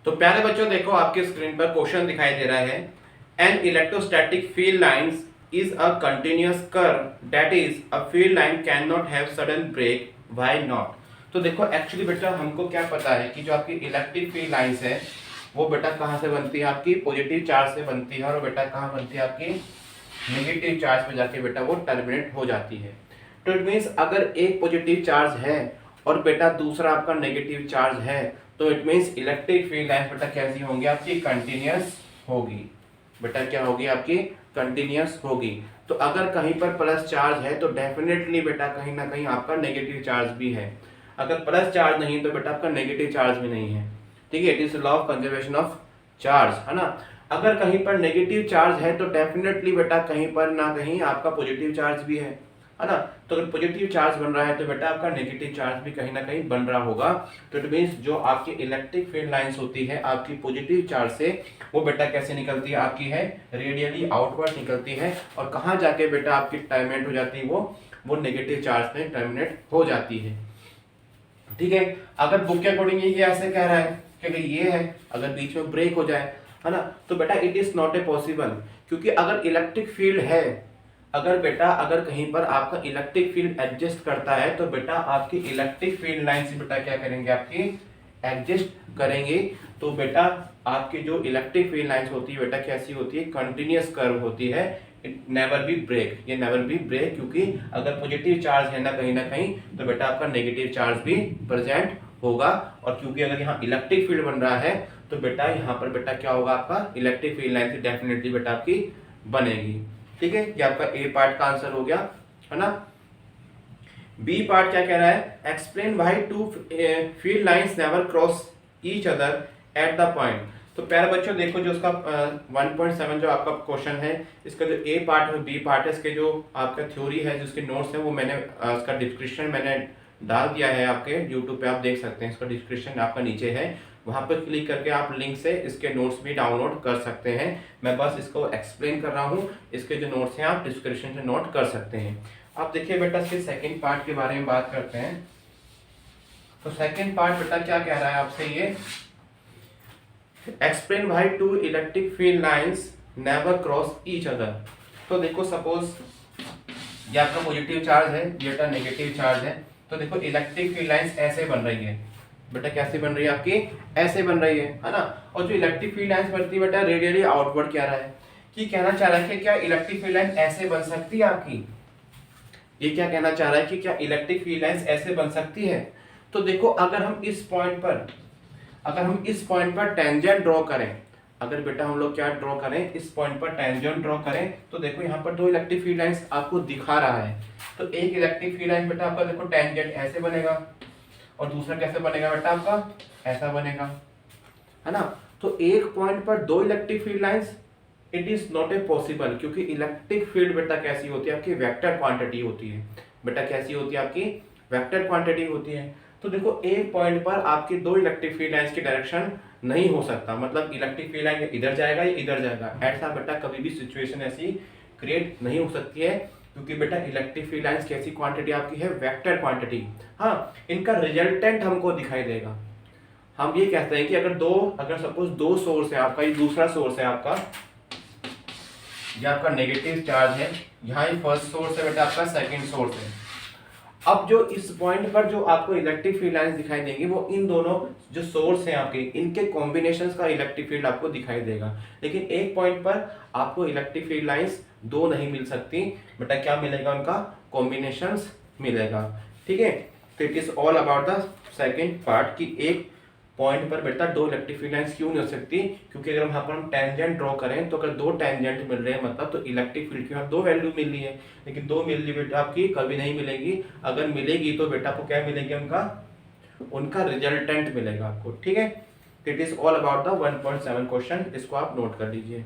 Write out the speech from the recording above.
तो प्यारे बच्चों देखो आपके स्क्रीन पर क्वेश्चन दिखाई दे रहा है। An electrostatic field lines is a continuous curve that is a field line can not have sudden break, why not. तो देखो एक्चुअली बेटा हमको क्या पता है कि जो आपकी इलेक्ट्रिक फील्ड लाइंस है वो बेटा कहाँ से बनती है, आपकी पॉजिटिव चार्ज से बनती है, और बेटा कहाँ बनती है, आपकी नेगेटिव चार्ज पे जाके बेटा वो टर्मिनेट हो जाती है। तो इट मीन्स अगर एक पॉजिटिव चार्ज है और बेटा दूसरा आपका नेगेटिव चार्ज है तो it means electric field lines बेटा कैसी होंगी, आपकी कंटिन्यूअस होगी। बेटा क्या होगी, आपकी कंटिन्यूअस होगी। तो अगर कहीं पर प्लस चार्ज है तो डेफिनेटली बेटा कहीं ना कहीं आपका नेगेटिव चार्ज भी है। अगर प्लस चार्ज नहीं तो बेटा आपका नेगेटिव चार्ज भी नहीं है। ठीक है, it is law of conservation of charge, है ना। अगर कहीं पर नेगेटिव चार्ज है तो डेफिनेटली बेटा कहीं पर ना कहीं आपका पॉजिटिव चार्ज भी है ना। तो अगर पॉजिटिव चार्ज बन रहा है तो बेटा आपका नेगेटिव चार्ज भी कहीं ना कहीं बन रहा होगा। तो इट मींस जो आपकी इलेक्ट्रिक फील्ड लाइंस होती है आपकी पॉजिटिव चार्ज से, वो बेटा कैसे निकलती है, आपकी है रेडियली आउटवर्ड निकलती है, और कहाँ जाके बेटा आपकी टर्मिनेट हो जाती है, वो नेगेटिव चार्ज में टर्मिनेट हो जाती है। ठीक है, अगर बुक के अकॉर्डिंग ये ऐसे कह रहा है कि ये है, अगर बीच में ब्रेक हो जाए, है ना, तो बेटा it is not a possible. क्योंकि अगर इलेक्ट्रिक फील्ड है, अगर कहीं पर आपका इलेक्ट्रिक फील्ड एडजस्ट करता है तो बेटा आपकी इलेक्ट्रिक फील्ड लाइन से बेटा क्या करेंगे, आपकी एडजस्ट करेंगे। तो बेटा आपकी जो इलेक्ट्रिक फील्ड लाइंस होती है बेटा कैसी होती है, कंटिन्यूअस कर्व होती है। इट नेवर बी ब्रेक, ये नेवर बी ब्रेक, क्योंकि अगर पॉजिटिव चार्ज है ना कहीं तो बेटा आपका नेगेटिव चार्ज भी प्रेजेंट होगा। और क्योंकि अगर यहाँ इलेक्ट्रिक फील्ड बन रहा है तो बेटा यहाँ पर बेटा क्या होगा, आपका इलेक्ट्रिक फील्ड लाइन से डेफिनेटली बेटा आपकी बनेगी। ठीक है, ये आपका ए पार्ट का आंसर हो गया, है ना। बी पार्ट क्या कह रहा है, explain why two field lines never cross each other at the point. तो प्यारे बच्चों देखो जो उसका 1.7 जो आपका क्वेश्चन है, इसका जो ए पार्ट है बी पार्ट है, इसके जो आपका थ्योरी है जिसके नोट्स है वो मैंने इसका डिस्क्रिप्शन मैंने डाल दिया है, आपके यूट्यूब पे आप देख सकते हैं, इसका डिस्क्रिप्शन आपका नीचे है, वहां पर क्लिक करके आप लिंक से इसके नोट्स भी डाउनलोड कर सकते हैं। मैं बस इसको एक्सप्लेन कर रहा हूँ, इसके जो नोट्स हैं आप डिस्क्रिप्शन से नोट कर सकते हैं। अब देखिए बेटा इसके सेकंड पार्ट के बारे में बात करते हैं। तो सेकंड पार्ट बेटा क्या कह रहा है आपसे, ये explain why two electric field lines never cross each other. तो देखो सपोज ये आपका पॉजिटिव चार्ज है, ये बेटा नेगेटिव चार्ज है। तो देखो इलेक्ट्रिक फील्ड लाइंस ऐसे बन रही है बेटा, कैसे बन रही है, आपकी ऐसे बन रही है ना। और जो इलेक्ट्रिक फील्ड लाइंस बनती है बेटा रेडियली आउटवर्ड कह रहा है, कि कहना चाह रहा है कि क्या इलेक्ट्रिक फील्ड लाइन ऐसे बन सकती है आपकी, ये क्या कहना चाह रहा है कि क्या इलेक्ट्रिक फील्ड लाइंस ऐसे बन सकती है। तो देखो अगर हम इस पॉइंट पर टेंजेंट ड्रॉ करें, अगर बेटा हम लोग क्या ड्रॉ करें, इस पॉइंट पर टेंजेंट ड्रॉ करें, तो देखो यहाँ पर दो इलेक्ट्रिक फील्ड लाइंस आपको दिखा रहा है। तो एक इलेक्ट्रिक फील्ड लाइन बेटा आपका देखो टेंजेंट ऐसे बनेगा, और दूसरा कैसे बनेगा बेटा आपका ऐसा बनेगा, है ना। तो एक पॉइंट पर दो electric field lines, it is not a possible, क्योंकि इलेक्ट्रिक फील्ड बेटा कैसी होती है, आपकी वेक्टर क्वांटिटी होती है। बेटा कैसी होती है, आपकी वेक्टर क्वांटिटी होती है। तो देखो एक पॉइंट पर आपकी दो इलेक्ट्रिक फील्ड लाइंस की डायरेक्शन नहीं हो सकता, मतलब इलेक्ट्रिक फील्ड लाइन इधर जाएगा या इधर जाएगा, ऐसा बेटा कभी भी सिचुएशन ऐसी क्रिएट नहीं हो सकती है, क्योंकि बेटा इलेक्ट्रिक फील्ड लाइंस कैसी क्वांटिटी आपकी है, वेक्टर क्वांटिटी। हाँ, इनका रिजल्टेंट हमको दिखाई देगा। हम ये कहते हैं कि अगर सपोज दो सोर्स है आपका, ये दूसरा सोर्स है आपका, ये आपका नेगेटिव चार्ज है, यहाँ ये फर्स्ट सोर्स है बेटा आपका, सेकंड सोर्स है। अब जो इस पॉइंट पर जो आपको इलेक्ट्रिक फील्ड लाइंस दिखाई देंगी वो इन दोनों जो सोर्स हैं आपके, इनके कॉम्बिनेशंस का इलेक्ट्रिक फील्ड आपको दिखाई देगा। लेकिन एक पॉइंट पर आपको इलेक्ट्रिक फील्ड लाइंस दो नहीं मिल सकती बेटा, क्या मिलेगा, उनका कॉम्बिनेशंस मिलेगा। ठीक है, तो it is all about the second part कि एक पॉइंट पर बेटा दो इलेक्ट्रिक फील्ड लाइंस क्यों नहीं हो सकती, क्योंकि अगर वहां पर हम टेंजेंट ड्रॉ करें तो अगर दो टेंजेंट मिल रहे हैं मतलब तो इलेक्ट्रिक फील्ड की दो वैल्यू मिल रही है, लेकिन दो मिल रही बेटा आपकी कभी नहीं मिलेगी। अगर मिलेगी तो बेटा आपको क्या मिलेगी, उनका रिजल्टेंट मिलेगा आपको। ठीक है, it is all about the 1.7 question, इसको आप नोट कर लीजिए।